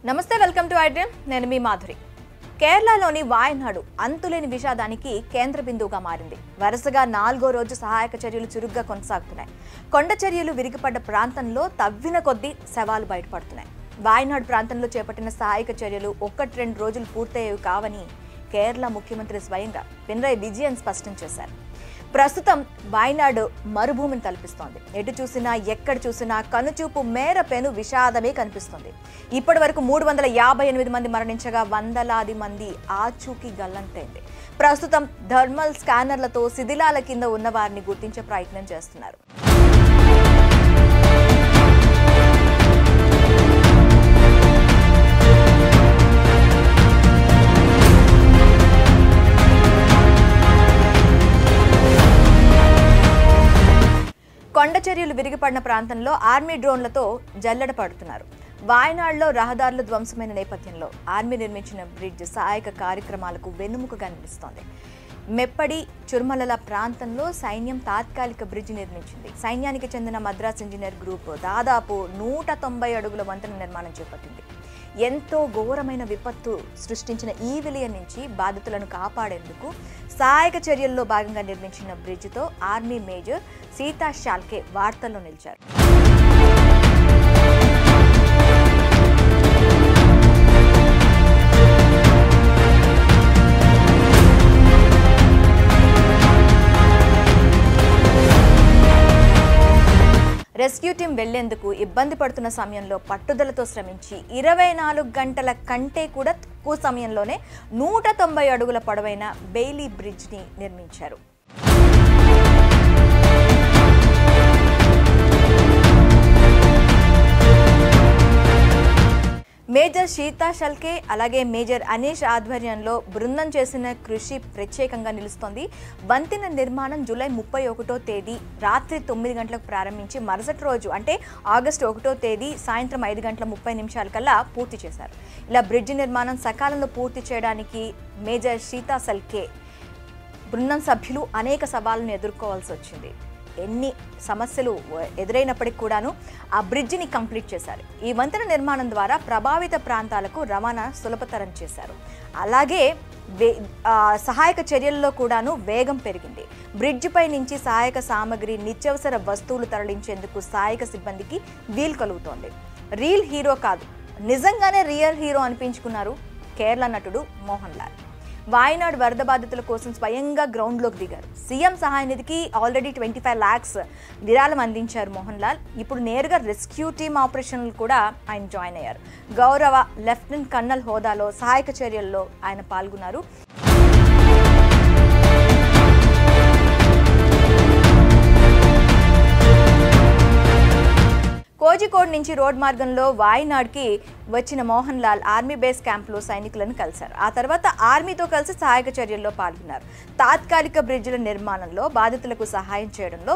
నమస్తే, welcome to iDream. నేను మీ మాధురి. కేరళలోని వాయనాడు అంతులేని విషాదానికి కేంద్ర బిందువుగా మారింది. వరుసగా 4వ రోజు సహాయక చర్యలు చురుగ్గా కొనసాగుతున్నాయి. కొండ చర్యలు విరిగిపడ్డ ప్రాంతంలో తవ్విన కొద్దీ శవాలు బయటపడుతున్నాయి. వాయనాడు ప్రాంతంలో చేపట్టిన సహాయక చర్యలు 1-2 రోజులు పూర్తయ్యేవి కావని కేరళ ముఖ్యమంత్రి స్వయంగా పినరయి విజయన్ స్పష్టం చేశారు. ప్రస్తుతం వాయనాడు మరుభూమిని తలపిస్తోంది. ఎటు చూసినా ఎక్కడ చూసినా కనుచూపు మేర పెను విషాదమే కనిపిస్తుంది. ఇప్పటి వరకు 358 మంది మరణించగా వందలాది మంది ఆచూకీ గల్లంతైంది. ప్రస్తుతం థర్మల్ స్కానర్లతో శిథిలాల కింద ఉన్న వారిని గుర్తించే ప్రయత్నం చేస్తున్నారు. కొండ చర్యలు విరిగిపడిన ప్రాంతంలో ఆర్మీ డ్రోన్లతో జల్లెడ పడుతున్నారు. వాయనాడులో రహదారులు ధ్వంసమైన నేపథ్యంలో ఆర్మీ నిర్మించిన బ్రిడ్జ్ సహాయక కార్యక్రమాలకు వెన్నుముకగా నిలుస్తోంది. మెప్పడి చుర్మలల ప్రాంతంలో సైన్యం తాత్కాలిక బ్రిడ్జ్ నిర్మించింది. సైన్యానికి చెందిన మద్రాస్ ఇంజనీర్ గ్రూప్ దాదాపు 190 అడుగుల వంతెన నిర్మాణం చేపట్టింది. ఎంతో ఘోరమైన విపత్తు సృష్టించిన ఈ విలయం నుంచి బాధితులను కాపాడేందుకు సహాయక చర్యల్లో భాగంగా నిర్మించిన బ్రిడ్జితో ఆర్మీ మేజర్ సీతా షాల్కే వార్తల్లో నిలిచారు. రెస్క్యూ టీం వెళ్లేందుకు ఇబ్బంది పడుతున్న సమయంలో పట్టుదలతో శ్రమించి 24 గంటల కంటే కూడా తక్కువ సమయంలోనే 190 అడుగుల పొడవైన బెయిలీ బ్రిడ్జ్ ని నిర్మించారు. మేజర్ సీతా షాల్కే అలాగే మేజర్ అనీష్ ఆధ్వర్యంలో బృందం చేసిన కృషి ప్రత్యేకంగా నిలుస్తోంది. వంతెన నిర్మాణం జూలై 31వ తేదీ రాత్రి 9 గంటలకు ప్రారంభించి మరుసటి రోజు అంటే ఆగస్టు 1వ తేదీ సాయంత్రం 5:30 కల్లా పూర్తి చేశారు. ఇలా బ్రిడ్జి నిర్మాణం సకాలంలో పూర్తి చేయడానికి మేజర్ సీతా షాల్కే బృందం సభ్యులు అనేక సవాళ్లను ఎదుర్కోవాల్సి వచ్చింది. ఎన్ని సమస్యలు ఎదురైనప్పటికీ కూడాను ఆ బ్రిడ్జిని కంప్లీట్ చేశారు. ఈ వంతెన నిర్మాణం ద్వారా ప్రభావిత ప్రాంతాలకు రవాణా సులభతరం చేశారు. అలాగే సహాయక చర్యల్లో కూడాను వేగం పెరిగింది. బ్రిడ్జిపై నుంచి సహాయక సామగ్రి నిత్యావసర వస్తువులు తరలించేందుకు సహాయక సిబ్బందికి వీలు కలుగుతోంది. రియల్ హీరో కాదు, నిజంగానే రియల్ హీరో అనిపించుకున్నారు కేరళ నటుడు మోహన్ లాల్. వాయనాడు వరద బాధితుల కోసం స్వయంగా గ్రౌండ్లోకి దిగారు. సీఎం సహాయ నిధికి ఆల్రెడీ 25 lakhs విరాళం అందించారు మోహన్ లాల్. ఇప్పుడు నేరుగా రెస్క్యూ టీమ్ ఆపరేషన్లు కూడా ఆయన జాయిన్ అయ్యారు. గౌరవ లెఫ్టినెంట్ కర్నల్ హోదాలో సహాయక చర్యల్లో ఆయన పాల్గొన్నారు. కోజికోడ్ నుంచి రోడ్ మార్గంలో వాయనాడ్కి వచ్చిన మోహన్ లాల్ ఆర్మీ బేస్ క్యాంప్లో సైనికులను కలిశారు. ఆ తర్వాత ఆర్మీతో కలిసి సహాయక చర్యల్లో పాల్గొన్నారు. తాత్కాలిక బ్రిడ్జిల నిర్మాణంలో బాధితులకు సహాయం చేయడంలో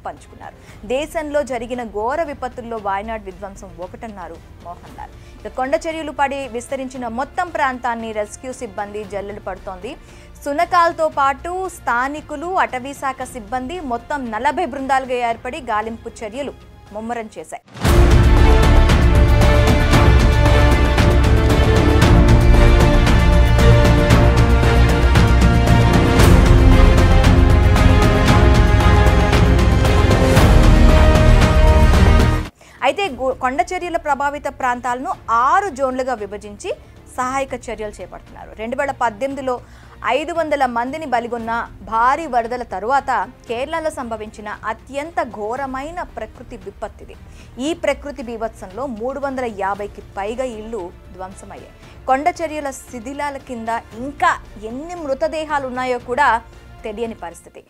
పంచుకున్నారు. దేశంలో జరిగిన ఘోర విపత్తుల్లో వాయనాడ్ విధ్వంసం ఒకటన్నారు మోహన్ లాల్. కొండ చర్యలు పడి విస్తరించిన మొత్తం ప్రాంతాన్ని రెస్క్యూ సిబ్బంది జల్లెలు పడుతోంది. సునకాలతో పాటు స్థానికులు, అటవీ శాఖ సిబ్బంది మొత్తం 40 బృందాలుగా ఏర్పడి గాలింపు చర్యలు ముమ్మరం చేశాయి. అయితే కొండ చర్యల ప్రభావిత ప్రాంతాలను 6 జోన్లుగా విభజించి సహాయక చర్యలు చేపడుతున్నారు. 2018లో 500 మందిని బలిగొన్న భారీ వరదల తరువాత కేరళలో సంభవించిన అత్యంత ఘోరమైన ప్రకృతి విపత్తిది. ఈ ప్రకృతి బీభత్సంలో 350కి పైగా ఇళ్లు ధ్వంసమయ్యాయి. కొండ చర్యల శిథిలాల కింద ఇంకా ఎన్ని మృతదేహాలు ఉన్నాయో కూడా తెలియని పరిస్థితి.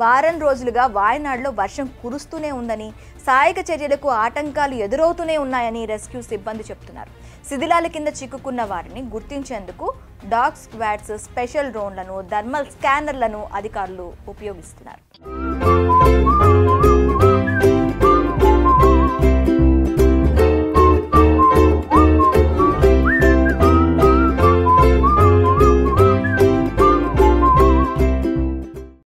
వారం రోజులుగా వాయనాడులో వర్షం కురుస్తూనే ఉందని, సహాయక చర్యలకు ఆటంకాలు ఎదురవుతూనే ఉన్నాయని రెస్క్యూ సిబ్బంది చెప్తున్నారు. శిథిలాల కింద చిక్కుకున్న వారిని గుర్తించేందుకు డాగ్ స్క్వాడ్స్, స్పెషల్ డ్రోన్లను, థర్మల్ స్కానర్లను అధికారులు ఉపయోగిస్తున్నారు.